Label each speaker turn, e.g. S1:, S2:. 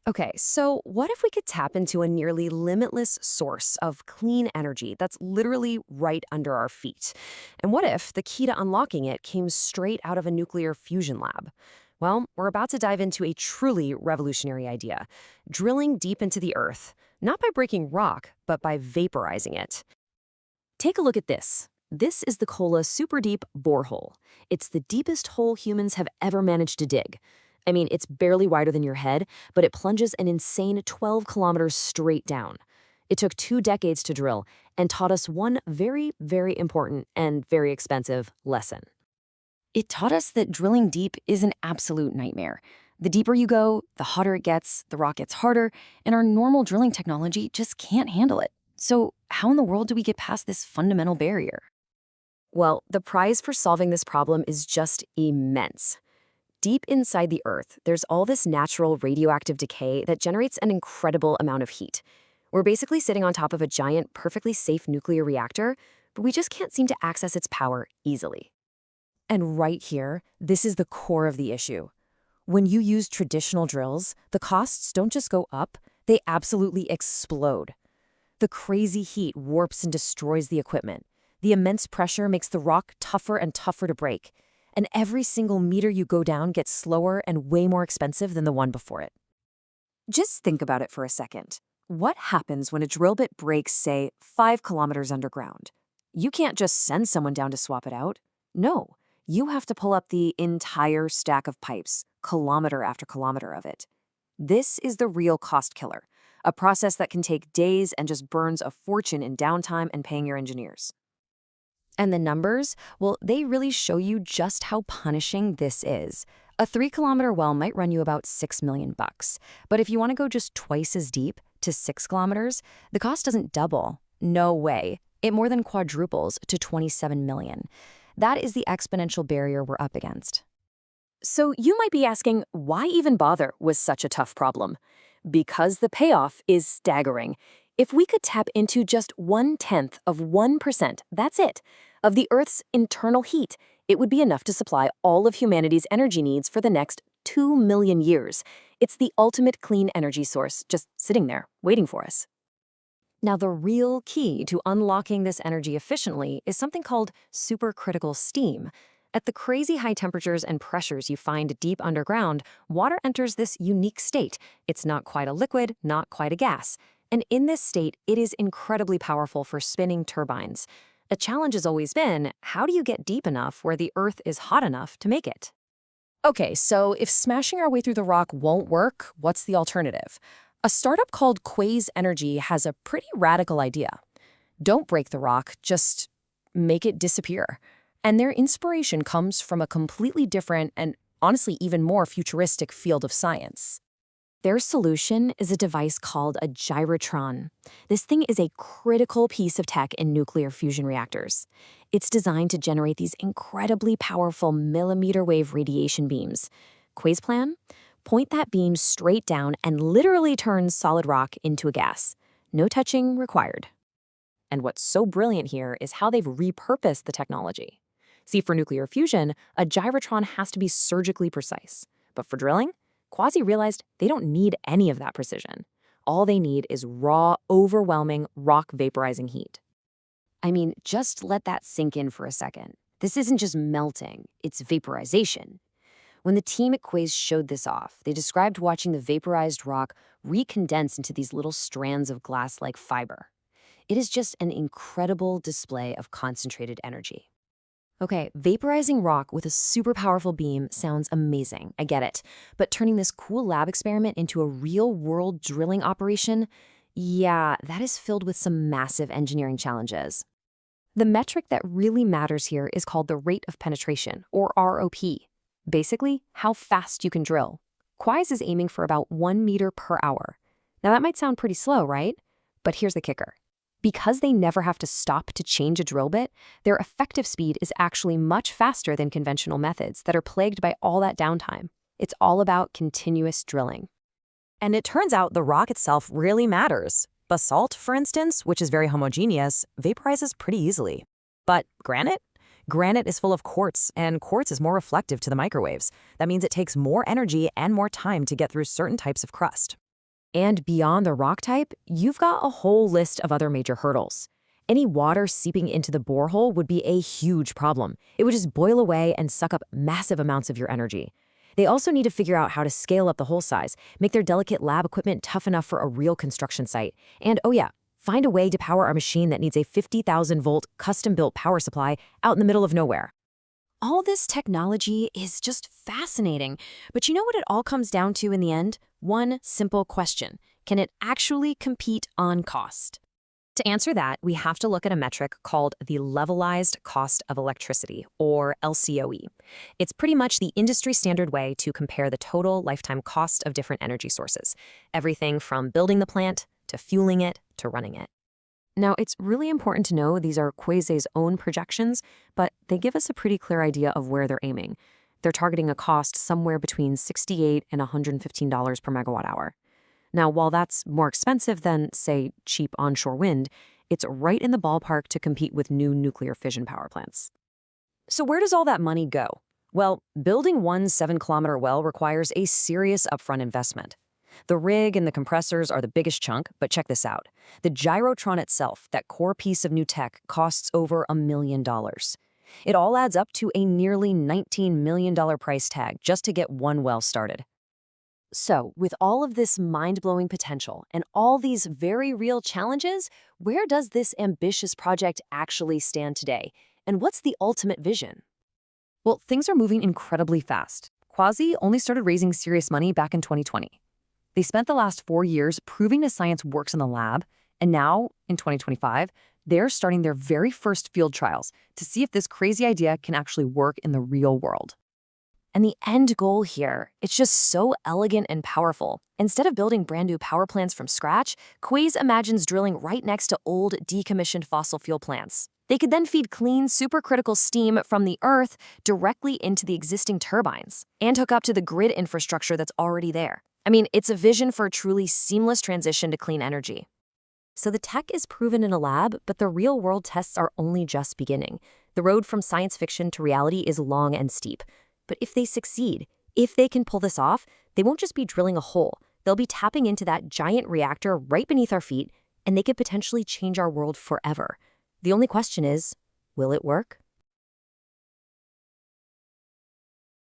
S1: Okay, so what if we could tap into a nearly limitless source of clean energy that's literally right under our feet? And what if the key to unlocking it came straight out of a nuclear fusion lab? Well, we're about to dive into a truly revolutionary idea, drilling deep into the earth, not by breaking rock, but by vaporizing it. Take a look at this. This is the Kola Super Deep Borehole. It's the deepest hole humans have ever managed to dig. I mean, it's barely wider than your head, but it plunges an insane 12 kilometers straight down. It took 2 decades to drill and taught us one very, very important and very expensive lesson. It taught us that drilling deep is an absolute nightmare. The deeper you go, the hotter it gets, the rock gets harder, and our normal drilling technology just can't handle it. So, how in the world do we get past this fundamental barrier? Well, the prize for solving this problem is just immense. Deep inside the Earth, there's all this natural radioactive decay that generates an incredible amount of heat. We're basically sitting on top of a giant, perfectly safe nuclear reactor, but we just can't seem to access its power easily. And right here, this is the core of the issue. When you use traditional drills, the costs don't just go up, they absolutely explode. The crazy heat warps and destroys the equipment. The immense pressure makes the rock tougher and tougher to break. And every single meter you go down gets slower and way more expensive than the one before it. Just think about it for a second. What happens when a drill bit breaks, say, 5 kilometers underground? You can't just send someone down to swap it out. No, you have to pull up the entire stack of pipes, kilometer after kilometer of it. This is the real cost killer, a process that can take days and just burns a fortune in downtime and paying your engineers. And the numbers, well, they really show you just how punishing this is. A 3-kilometer well might run you about $6 million. But if you want to go just twice as deep, to 6 kilometers, the cost doesn't double. No way. It more than quadruples to $27 million. That is the exponential barrier we're up against. So you might be asking, why even bother with such a tough problem? Because the payoff is staggering. If we could tap into just 1/10 of 1%, that's it, of the Earth's internal heat, it would be enough to supply all of humanity's energy needs for the next 2 million years. It's the ultimate clean energy source just sitting there, waiting for us. Now, the real key to unlocking this energy efficiently is something called supercritical steam. At the crazy high temperatures and pressures you find deep underground, water enters this unique state. It's not quite a liquid, not quite a gas. And in this state, it is incredibly powerful for spinning turbines. A challenge has always been, how do you get deep enough where the Earth is hot enough to make it? Okay, so if smashing our way through the rock won't work, what's the alternative? A startup called Quaise Energy has a pretty radical idea. Don't break the rock, just make it disappear. And their inspiration comes from a completely different and honestly even more futuristic field of science. Their solution is a device called a gyrotron. This thing is a critical piece of tech in nuclear fusion reactors. It's designed to generate these incredibly powerful millimeter wave radiation beams. Quaise plan? Point that beam straight down and literally turn solid rock into a gas. No touching required. And what's so brilliant here is how they've repurposed the technology. See, for nuclear fusion, a gyrotron has to be surgically precise. But for drilling, Quasi realized they don't need any of that precision. All they need is raw, overwhelming, rock vaporizing heat. I mean, just let that sink in for a second. This isn't just melting, it's vaporization. When the team at Quaise showed this off, they described watching the vaporized rock recondense into these little strands of glass-like fiber. It is just an incredible display of concentrated energy. Okay, vaporizing rock with a super powerful beam sounds amazing, I get it. But turning this cool lab experiment into a real-world drilling operation, yeah, that is filled with some massive engineering challenges. The metric that really matters here is called the rate of penetration, or ROP. Basically, how fast you can drill. Quaise is aiming for about 1 meter per hour. Now that might sound pretty slow, right? But here's the kicker. Because they never have to stop to change a drill bit, their effective speed is actually much faster than conventional methods that are plagued by all that downtime. It's all about continuous drilling.
S2: And it turns out the rock itself really matters. Basalt, for instance, which is very homogeneous, vaporizes pretty easily. But granite? Granite is full of quartz, and quartz is more reflective to the microwaves. That means it takes more energy and more time to get through certain types of crust. And beyond the rock type, you've got a whole list of other major hurdles. Any water seeping into the borehole would be a huge problem. It would just boil away and suck up massive amounts of your energy. They also need to figure out how to scale up the hole size, make their delicate lab equipment tough enough for a real construction site, and oh yeah, find a way to power a machine that needs a 50,000-volt custom-built power supply out in the middle of nowhere.
S1: All this technology is just fascinating, but you know what it all comes down to in the end? One simple question. Can it actually compete on cost?
S2: To answer that, we have to look at a metric called the levelized cost of electricity, or LCOE. It's pretty much the industry standard way to compare the total lifetime cost of different energy sources, everything from building the plant to fueling it to running it. Now, it's really important to know these are Quasi's own projections, but they give us a pretty clear idea of where they're aiming. They're targeting a cost somewhere between $68 and $115 per megawatt hour. Now, while that's more expensive than, say, cheap onshore wind, it's right in the ballpark to compete with new nuclear fission power plants. So where does all that money go? Well, building one 7-kilometer well requires a serious upfront investment. The rig and the compressors are the biggest chunk, but check this out. The gyrotron itself, that core piece of new tech, costs over $1 million. It all adds up to a nearly $19 million price tag just to get one well started. So, with all of this mind-blowing potential and all these very real challenges, where does this ambitious project actually stand today? And what's the ultimate vision? Well, things are moving incredibly fast. Quasi only started raising serious money back in 2020. They spent the last 4 years proving the science works in the lab, and now, in 2025, they're starting their very first field trials to see if this crazy idea can actually work in the real world. And the end goal here, it's just so elegant and powerful. Instead of building brand new power plants from scratch, Quasi imagines drilling right next to old, decommissioned fossil fuel plants. They could then feed clean, supercritical steam from the earth directly into the existing turbines and hook up to the grid infrastructure that's already there. I mean, it's a vision for a truly seamless transition to clean energy. So the tech is proven in a lab, but the real-world tests are only just beginning. The road from science fiction to reality is long and steep. But if they succeed, if they can pull this off, they won't just be drilling a hole. They'll be tapping into that giant reactor right beneath our feet, and they could potentially change our world forever. The only question is, will it work?